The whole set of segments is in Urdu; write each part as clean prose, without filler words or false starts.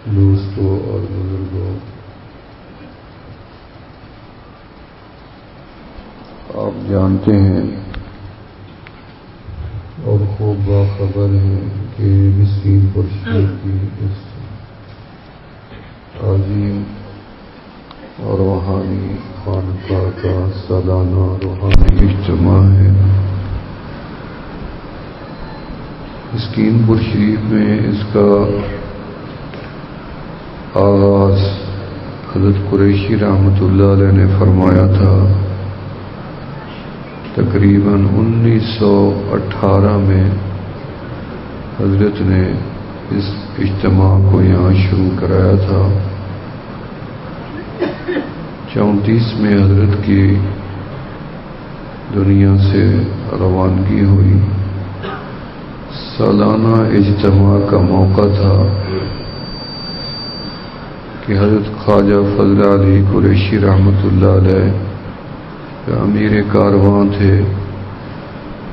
دوستوں اور بزرگوں، آپ جانتے ہیں اور خوب باخبر ہیں کہ مسکین پرشیر کی اس عظیم اور روحانی خانقاہ کا سالانہ روحانی اجتماع ہے۔ مسکین پور شریف میں اس کا آغاز حضرت قریشی رحمۃ اللہ علیہ نے فرمایا تھا۔ تقریباً 1918 میں حضرت نے اس اجتماع کو یہاں شروع کرایا تھا۔ 34 میں حضرت کی دنیا سے روانگی ہوئی۔ سالانہ اجتماع کا موقع تھا کہ حضرت خواجہ فضل علی قریشی رحمۃ اللہ علیہ امیر کارواں تھے،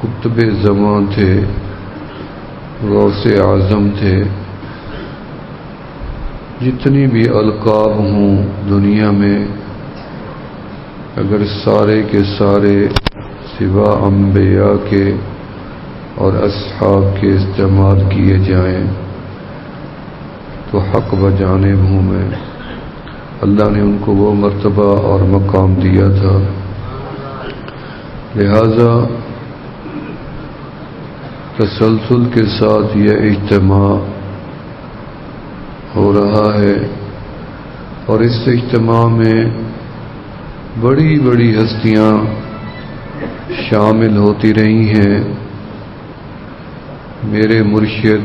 قطب زمان تھے، غوث اعظم تھے۔ جتنی بھی القاب ہوں دنیا میں، اگر سارے کے سارے سوا انبیاء کے اور اصحاب کے استعمال کیے جائیں تو حق بجانب ہوں میں۔ اللہ نے ان کو وہ مرتبہ اور مقام دیا تھا، لہذا تسلسل کے ساتھ یہ اجتماع ہو رہا ہے، اور اس اجتماع میں بڑی بڑی ہستیاں شامل ہوتی رہی ہیں۔ میرے مرشد،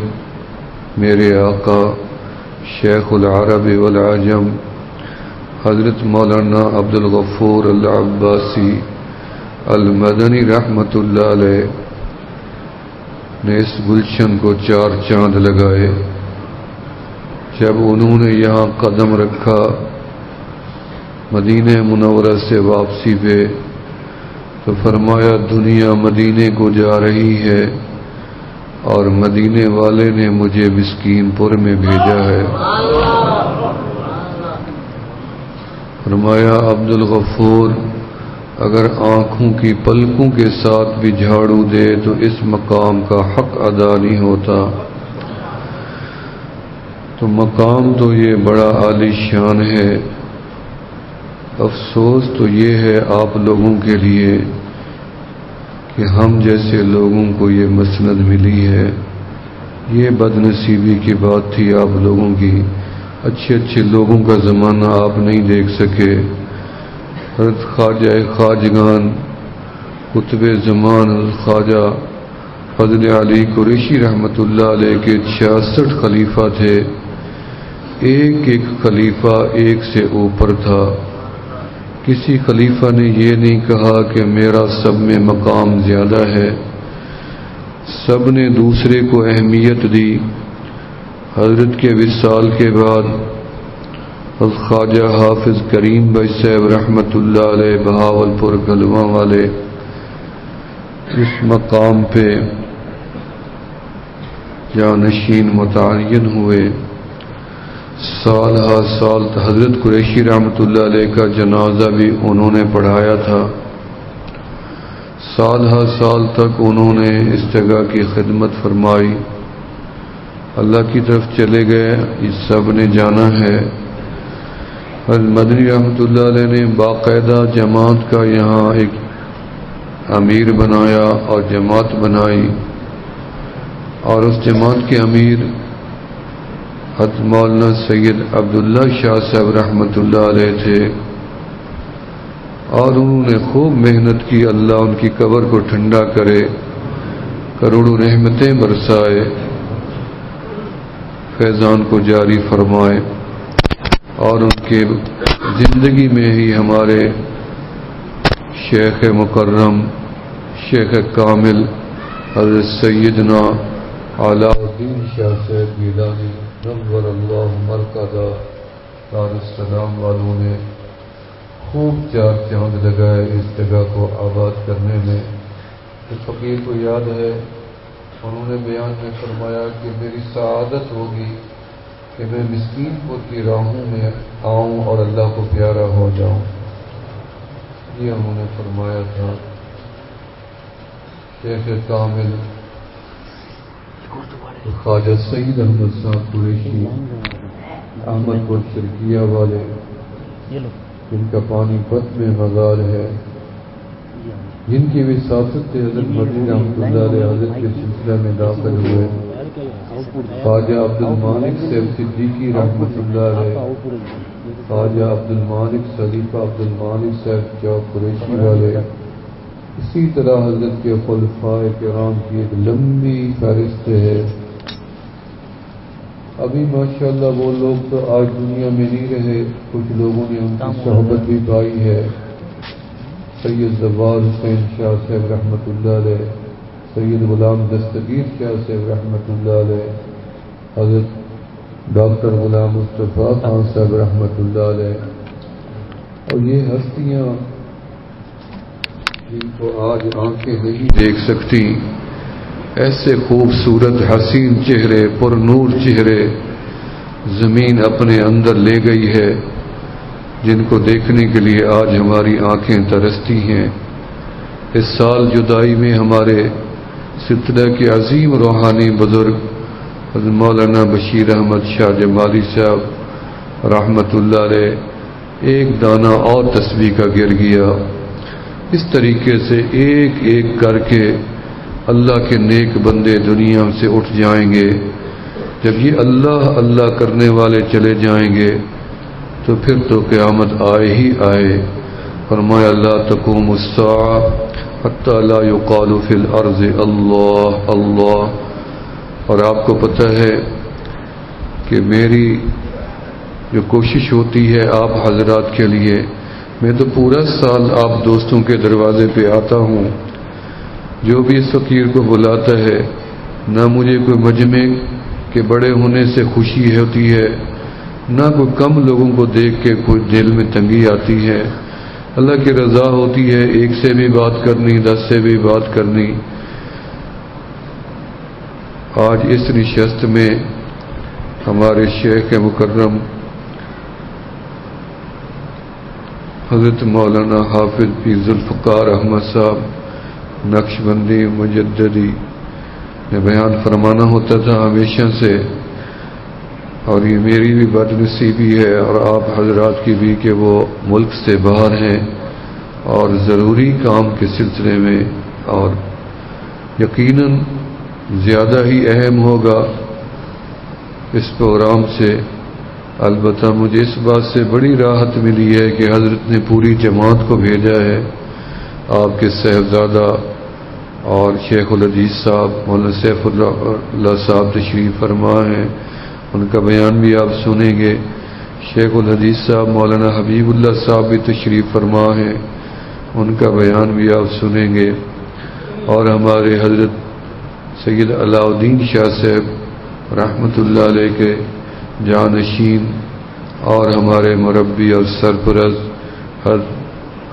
میرے آقا شیخ العرب والعجم حضرت مولانا عبد الغفور العباسی المدنی رحمۃ اللہ علیہ نے اس گلشن کو 4 چاند لگائے۔ جب انہوں نے یہاں قدم رکھا مدینہ منورہ سے واپسی پہ، تو فرمایا دنیا مدینے کو جا رہی ہے اور مدینے والے نے مجھے مسکین پور میں بھیجا ہے۔ فرمایا عبد الغفور اگر آنکھوں کی پلکوں کے ساتھ بھی جھاڑو دے تو اس مقام کا حق ادا نہیں ہوتا۔ تو مقام تو یہ بڑا عالی شان ہے، افسوس تو یہ ہے آپ لوگوں کے لیے کہ ہم جیسے لوگوں کو یہ مسند ملی ہے۔ یہ بد نصیبی کی بات تھی آپ لوگوں کی، اچھے اچھے لوگوں کا زمانہ آپ نہیں دیکھ سکے۔ حضرت خواجہ خواجگان قطب زمان خواجہ فضل علی قریشی رحمۃ اللہ علیہ کے 66 خلیفہ تھے، ایک ایک خلیفہ ایک سے اوپر تھا۔ کسی خلیفہ نے یہ نہیں کہا کہ میرا سب میں مقام زیادہ ہے، سب نے دوسرے کو اہمیت دی۔ حضرت کے وصال کے بعد خواجہ حافظ کریم بھائی صاحب رحمۃ اللہ علیہ بہاولپور گلواں والے اس مقام پہ جانشین متعین ہوئے۔ سال ہر سال حضرت قریشی رحمۃ اللہ علیہ کا جنازہ بھی انہوں نے پڑھایا تھا۔ سال ہر سال تک انہوں نے اس جگہ کی خدمت فرمائی۔ اللہ کی طرف چلے گئے، اس سب نے جانا ہے۔ حضرت مدنی رحمۃ اللہ علیہ نے باقاعدہ جماعت کا یہاں ایک امیر بنایا اور جماعت بنائی، اور اس جماعت کے امیر حضرت مولانا سید عبداللہ شاہ صاحب رحمۃ اللہ علیہ تھے، اور انہوں نے خوب محنت کی۔ اللہ ان کی قبر کو ٹھنڈا کرے، کروڑوں رحمتیں برسائے، فیضان کو جاری فرمائے، اور ان کے زندگی میں ہی ہمارے شیخ مکرم شیخ کامل حضرت سیدنا علاء الدین شاہ صاحب گیلانی نور اللہ مرکزہ دار السلام والوں نے خوب 4 چاند لگائے اس جگہ کو آباد کرنے میں۔ تو فقیر کو یاد ہے انہوں نے بیان میں فرمایا کہ میری سعادت ہوگی کہ میں مسکین پور کی راہوں میں آؤں اور اللہ کو پیارا ہو جاؤں. یہ انہوں نے فرمایا تھا. شیخ کامل خواجہ سید احمد صاحب قریشی احمد پور شرکیہ والے، جن کا پانی پت میں مزار ہے، جن کی وساطت سے حضرت مدنی رحمۃ اللہ علیہ حضرت کے سلسلہ میں داخل ہوئے. خواجہ عبد المالک صاحب صدیقی رحمۃ اللہ علیہ، خواجہ عبد المالک خلیفہ عبد المالک صاحب چوک قریشی والے، اسی طرح حضرت کے خلفاء کرام کی ایک لمبی فہرست ہے. ابھی ماشاءاللہ وہ لوگ تو آج دنیا میں نہیں رہے، کچھ لوگوں نے ان کی صحبت بھی پائی ہے. سید زوار حسین شاہ صاحب رحمۃ اللہ علیہ، سید غلام دستگیر شاہ صاحب رحمۃ اللہ علیہ، حضرت ڈاکٹر غلام مصطفیٰ خان صاحب رحمۃ اللہ علیہ. اور یہ ہستیاں جن کو آج آنکھیں نہیں دیکھ سکتی، ایسے خوبصورت حسین چہرے، پر نور چہرے زمین اپنے اندر لے گئی ہے، جن کو دیکھنے کے لیے آج ہماری آنکھیں ترستی ہیں. اس سال جدائی میں ہمارے سلسلہ کے عظیم روحانی بزرگ حضرت مولانا بشیر احمد شاہ جمالی صاحب رحمۃ اللہ علیہ ایک دانہ اور تسبیح کا گر گیا. اس طریقے سے ایک ایک کر کے اللہ کے نیک بندے دنیا سے اٹھ جائیں گے. جب یہ اللہ اللہ کرنے والے چلے جائیں گے تو پھر تو قیامت آئے ہی آئے. فرمایا لا تقوم الساعة حتى لا يقال في الارض اللہ اللہ. اور آپ کو پتہ ہے کہ میری جو کوشش ہوتی ہے آپ حضرات کے لیے، میں تو پورا سال آپ دوستوں کے دروازے پہ آتا ہوں. جو بھی اس فقیر کو بلاتا ہے، نہ مجھے کوئی مجمع کے بڑے ہونے سے خوشی ہوتی ہے، نہ کوئی کم لوگوں کو دیکھ کے کوئی دل میں تنگی آتی ہے. اللہ کی رضا ہوتی ہے، ایک سے بھی بات کرنی، 10 سے بھی بات کرنی. آج اس نشست میں ہمارے شیخ مکرم حضرت مولانا حافظ پیر ذوالفقار احمد صاحب نقشبندی مجددی نے بیان فرمانا ہوتا تھا ہمیشہ سے، اور یہ میری بھی بد نصیبی ہے اور آپ حضرات کی بھی کہ وہ ملک سے باہر ہیں اور ضروری کام کے سلسلے میں، اور یقیناً زیادہ ہی اہم ہوگا اس پروگرام سے. البتہ مجھے اس بات سے بڑی راحت ملی ہے کہ حضرت نے پوری جماعت کو بھیجا ہے. آپ کے صاحبزادہ اور شیخ الحدیث صاحب مولانا سیف اللہ صاحب تشریف فرما ہیں، ان کا بیان بھی آپ سنیں گے. شیخ الحدیث صاحب مولانا حبیب اللہ صاحب بھی تشریف فرما ہیں، ان کا بیان بھی آپ سنیں گے. اور ہمارے حضرت سید علاء الدین شاہ صاحب رحمۃ اللہ علیہ کے جانشین اور ہمارے مربی اور سرپرست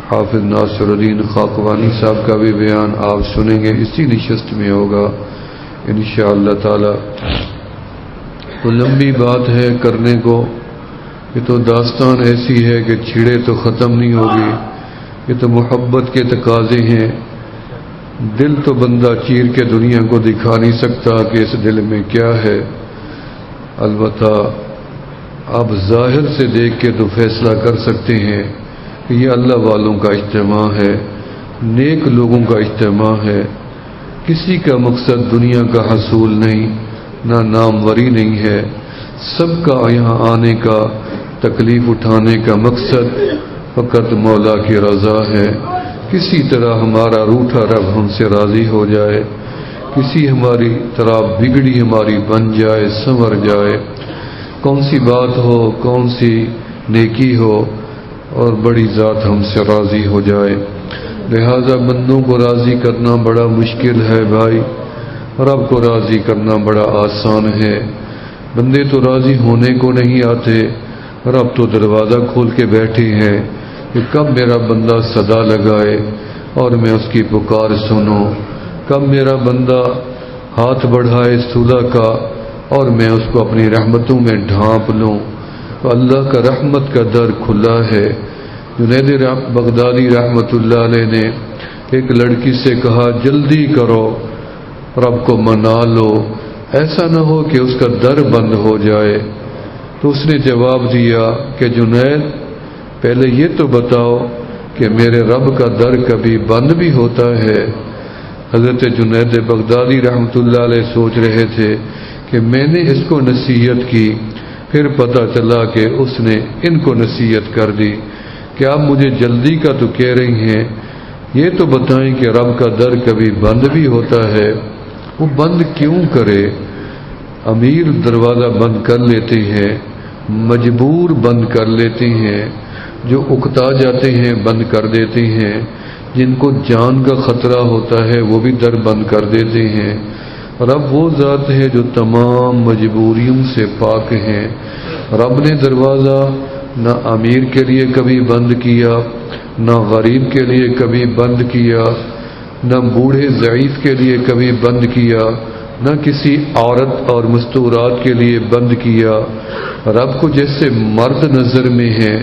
حافظ ناصر الدین خاقوانی صاحب کا بھی بیان آپ سنیں گے. اسی نشست میں ہوگا انشاءاللہ تعالی. تو لمبی بات ہے کرنے کو، یہ تو داستان ایسی ہے کہ چھڑے تو ختم نہیں ہوگی. یہ تو محبت کے تقاضے ہیں. دل تو بندہ چیر کے دنیا کو دکھا نہیں سکتا کہ اس دل میں کیا ہے. البتہ آپ ظاہر سے دیکھ کے تو فیصلہ کر سکتے ہیں کہ یہ اللہ والوں کا اجتماع ہے، نیک لوگوں کا اجتماع ہے. کسی کا مقصد دنیا کا حصول نہیں، نہ ناموری نہیں ہے. سب کا یہاں آنے کا، تکلیف اٹھانے کا مقصد فقط مولا کی رضا ہے. کسی طرح ہمارا روٹھا رب ہم سے راضی ہو جائے، کسی ہماری طرح بگڑی ہماری بن جائے، سنور جائے. کون سی بات ہو، کون سی نیکی ہو، اور بڑی ذات ہم سے راضی ہو جائے. لہذا بندوں کو راضی کرنا بڑا مشکل ہے بھائی، رب کو راضی کرنا بڑا آسان ہے. بندے تو راضی ہونے کو نہیں آتے، رب تو دروازہ کھول کے بیٹھے ہیں کہ کب میرا بندہ صدا لگائے اور میں اس کی پکار سنوں، کب میرا بندہ ہاتھ بڑھائے صلح کا اور میں اس کو اپنی رحمتوں میں ڈھانپ لوں، تو اللہ کا رحمت کا در کھلا ہے۔ جنید بغدادی رحمۃ اللہ علیہ نے ایک لڑکی سے کہا جلدی کرو، رب کو منا لو، ایسا نہ ہو کہ اس کا در بند ہو جائے۔ تو اس نے جواب دیا کہ جنید پہلے یہ تو بتاؤ کہ میرے رب کا در کبھی بند بھی ہوتا ہے؟ حضرت جنید بغدادی رحمۃ اللہ علیہ سوچ رہے تھے کہ میں نے اس کو نصیحت کی، پھر پتہ چلا کہ اس نے ان کو نصیحت کر دی کہ آپ مجھے جلدی کا تو کہہ رہی ہیں، یہ تو بتائیں کہ رب کا در کبھی بند بھی ہوتا ہے؟ وہ بند کیوں کرے؟ امیر دروازہ بند کر لیتے ہیں، مجبور بند کر لیتے ہیں، جو اکتا جاتے ہیں بند کر دیتے ہیں، جن کو جان کا خطرہ ہوتا ہے وہ بھی در بند کر دیتے ہیں۔ رب وہ ذات ہے جو تمام مجبوریوں سے پاک ہیں۔ رب نے دروازہ نہ امیر کے لیے کبھی بند کیا، نہ غریب کے لیے کبھی بند کیا، نہ بوڑھے ضعیف کے لیے کبھی بند کیا، نہ کسی عورت اور مستورات کے لیے بند کیا۔ رب کو جیسے مرد نظر میں ہیں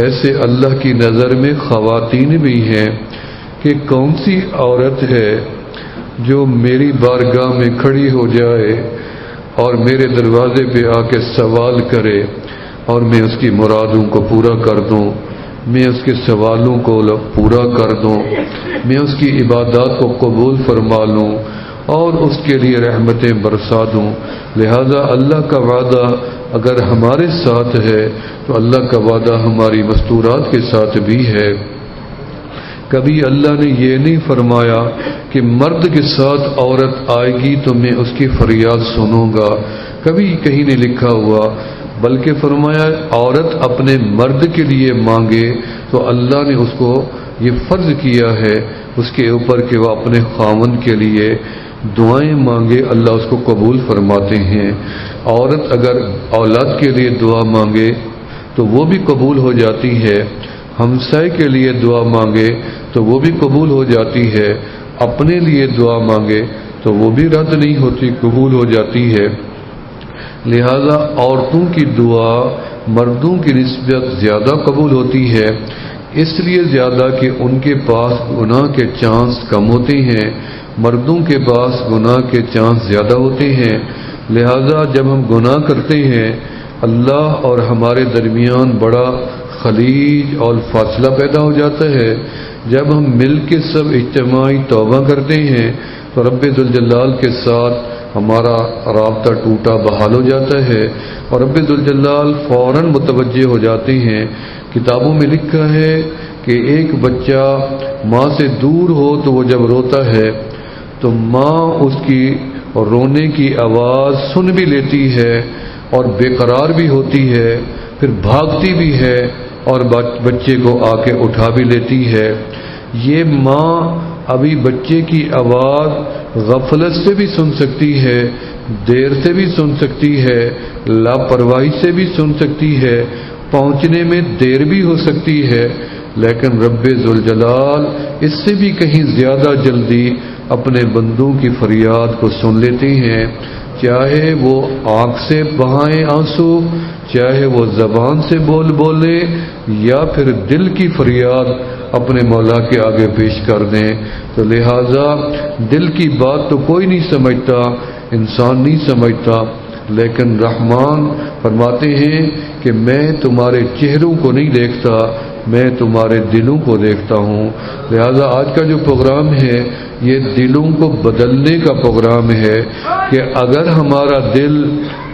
ایسے اللہ کی نظر میں خواتین بھی ہیں، کہ کون سی عورت ہے جو میری بارگاہ میں کھڑی ہو جائے اور میرے دروازے پہ آ کے سوال کرے اور میں اس کی مرادوں کو پورا کر دوں، میں اس کے سوالوں کو پورا کر دوں، میں اس کی عبادات کو قبول فرما لوں اور اس کے لیے رحمتیں برسا دوں۔ لہذا اللہ کا وعدہ اگر ہمارے ساتھ ہے تو اللہ کا وعدہ ہماری مستورات کے ساتھ بھی ہے۔ کبھی اللہ نے یہ نہیں فرمایا کہ مرد کے ساتھ عورت آئے گی تو میں اس کی فریاد سنوں گا، کبھی کہیں نہیں لکھا ہوا، بلکہ فرمایا عورت اپنے مرد کے لیے مانگے تو اللہ نے اس کو یہ فرض کیا ہے اس کے اوپر کہ وہ اپنے خاوند کے لیے دعائیں مانگے، اللہ اس کو قبول فرماتے ہیں۔ عورت اگر اولاد کے لیے دعا مانگے تو وہ بھی قبول ہو جاتی ہے، ہمسائے کے لیے دعا مانگے تو وہ بھی قبول ہو جاتی ہے، اپنے لیے دعا مانگے تو وہ بھی رد نہیں ہوتی، قبول ہو جاتی ہے۔ لہذا عورتوں کی دعا مردوں کی نسبت زیادہ قبول ہوتی ہے، اس لیے زیادہ کہ ان کے پاس گناہ کے چانس کم ہوتے ہیں، مردوں کے پاس گناہ کے چانس زیادہ ہوتے ہیں۔ لہذا جب ہم گناہ کرتے ہیں اللہ اور ہمارے درمیان بڑا خلیج اور فاصلہ پیدا ہو جاتا ہے۔ جب ہم مل کے سب اجتماعی توبہ کرتے ہیں تو رب ذوالجلال کے ساتھ ہمارا رابطہ ٹوٹا بحال ہو جاتا ہے اور رب ذوالجلال فوراً متوجہ ہو جاتے ہیں۔ کتابوں میں لکھا ہے کہ ایک بچہ ماں سے دور ہو تو وہ جب روتا ہے تو ماں اس کی رونے کی آواز سن بھی لیتی ہے اور بے قرار بھی ہوتی ہے، پھر بھاگتی بھی ہے اور بچے کو آ کے اٹھا بھی لیتی ہے۔ یہ ماں ابھی بچے کی آواز غفلت سے بھی سن سکتی ہے، دیر سے بھی سن سکتی ہے، لاپرواہی سے بھی سن سکتی ہے، پہنچنے میں دیر بھی ہو سکتی ہے، لیکن رب ذوالجلال اس سے بھی کہیں زیادہ جلدی اپنے بندوں کی فریاد کو سن لیتے ہیں، چاہے وہ آنکھ سے بہائیں آنسو، چاہے وہ زبان سے بولے یا پھر دل کی فریاد اپنے مولا کے آگے پیش کر دیں۔ تو لہذا دل کی بات تو کوئی نہیں سمجھتا، انسان نہیں سمجھتا، لیکن رحمان فرماتے ہیں کہ میں تمہارے چہروں کو نہیں دیکھتا، میں تمہارے دلوں کو دیکھتا ہوں۔ لہذا آج کا جو پروگرام ہے یہ دلوں کو بدلنے کا پروگرام ہے کہ اگر ہمارا دل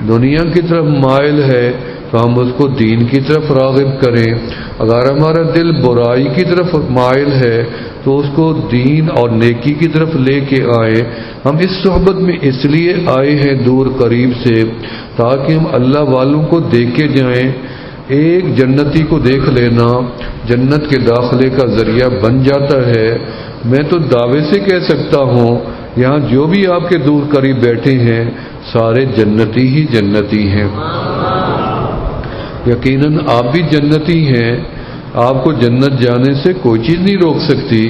دنیا کی طرف مائل ہے تو ہم اس کو دین کی طرف راغب کریں، اگر ہمارا دل برائی کی طرف مائل ہے تو اس کو دین اور نیکی کی طرف لے کے آئیں۔ ہم اس صحبت میں اس لیے آئے ہیں دور قریب سے تاکہ ہم اللہ والوں کو دیکھے جائیں۔ ایک جنتی کو دیکھ لینا جنت کے داخلے کا ذریعہ بن جاتا ہے۔ میں تو دعوے سے کہہ سکتا ہوں یہاں جو بھی آپ کے دور قریب بیٹھے ہیں سارے جنتی ہی جنتی ہیں، یقیناً آپ بھی جنتی ہیں، آپ کو جنت جانے سے کوئی چیز نہیں روک سکتی۔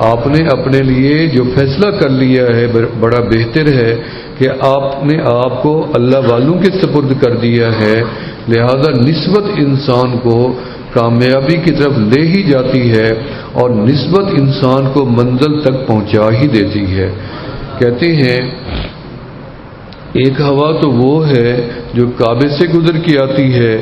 آپ نے اپنے لیے جو فیصلہ کر لیا ہے بڑا بہتر ہے کہ آپ نے آپ کو اللہ والوں کے سپرد کر دیا ہے، لہذا نسبت انسان کو کامیابی کی طرف لے ہی جاتی ہے اور نسبت انسان کو منزل تک پہنچا ہی دیتی ہے۔ کہتے ہیں ایک ہوا تو وہ ہے جو کعبے سے گزر کے آتی ہے،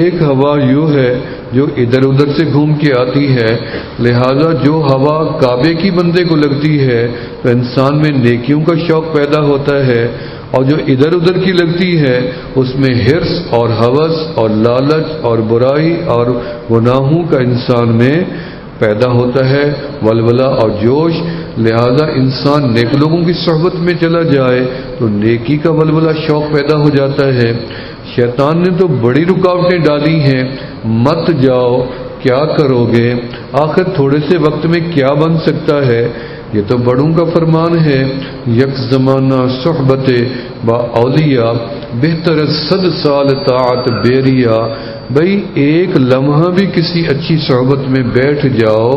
ایک ہوا یوں ہے جو ادھر ادھر سے گھوم کے آتی ہے، لہذا جو ہوا کعبے کی بندے کو لگتی ہے تو انسان میں نیکیوں کا شوق پیدا ہوتا ہے، اور جو ادھر ادھر کی لگتی ہے اس میں حرص اور ہوس اور لالچ اور برائی اور گناہوں کا انسان میں پیدا ہوتا ہے، ولولہ اور جوش۔ لہذا انسان نیک لوگوں کی صحبت میں چلا جائے تو نیکی کا ولولہ شوق پیدا ہو جاتا ہے۔ شیطان نے تو بڑی رکاوٹیں ڈالی ہیں، مت جاؤ، کیا کرو گے، آخر تھوڑے سے وقت میں کیا بن سکتا ہے، یہ تو بڑوں کا فرمان ہے، یک زمانہ صحبت با اولیاء بہتر 100 سال طاعت بیریا۔ بھئی ایک لمحہ بھی کسی اچھی صحبت میں بیٹھ جاؤ،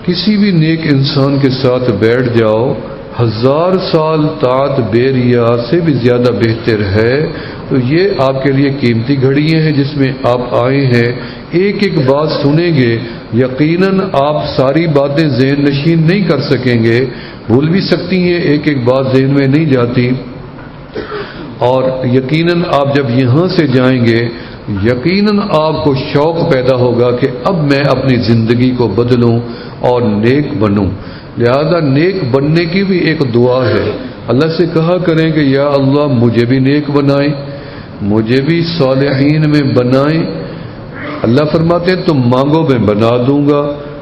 کسی بھی نیک انسان کے ساتھ بیٹھ جاؤ، 1000 سال طاعت بیریا سے بھی زیادہ بہتر ہے۔ تو یہ آپ کے لیے قیمتی گھڑیاں ہیں جس میں آپ آئے ہیں، ایک ایک بات سنیں گے، یقیناً آپ ساری باتیں ذہن نشین نہیں کر سکیں گے، بھول بھی سکتی ہیں، ایک ایک بات ذہن میں نہیں جاتی، اور یقیناً آپ جب یہاں سے جائیں گے یقیناً آپ کو شوق پیدا ہوگا کہ اب میں اپنی زندگی کو بدلوں اور نیک بنوں۔ لہذا نیک بننے کی بھی ایک دعا ہے، اللہ سے کہا کریں کہ یا اللہ مجھے بھی نیک بنائیں، مجھے بھی صالحین میں بنائیں۔ اللہ فرماتے ہیں تم مانگو میں بنا دوں گا۔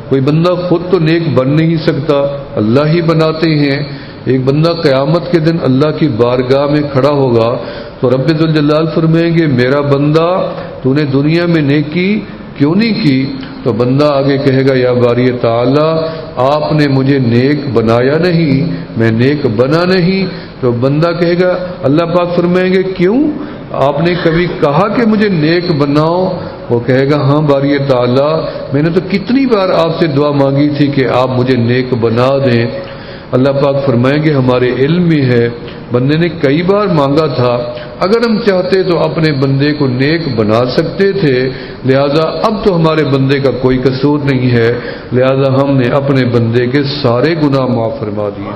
کوئی بندہ خود تو نیک بن نہیں سکتا، اللہ ہی بناتے ہیں۔ ایک بندہ قیامت کے دن اللہ کی بارگاہ میں کھڑا ہوگا تو رب ذوالجلال فرمائیں گے میرا بندہ تو نے دنیا میں نیکی کیوں نہیں کی؟ تو بندہ آگے کہے گا یا باری تعالی آپ نے مجھے نیک بنایا نہیں، میں نیک بنا نہیں۔ تو بندہ کہے گا اللہ پاک فرمائیں گے کیوں؟ آپ نے کبھی کہا کہ مجھے نیک بناؤ؟ وہ کہے گا ہاں باری تعالی میں نے تو کتنی بار آپ سے دعا مانگی تھی کہ آپ مجھے نیک بنا دیں۔ اللہ پاک فرمائیں گے ہمارے علم میں ہے بندے نے کئی بار مانگا تھا، اگر ہم چاہتے تو اپنے بندے کو نیک بنا سکتے تھے، لہذا اب تو ہمارے بندے کا کوئی قصور نہیں ہے، لہذا ہم نے اپنے بندے کے سارے گناہ معاف فرما دیے۔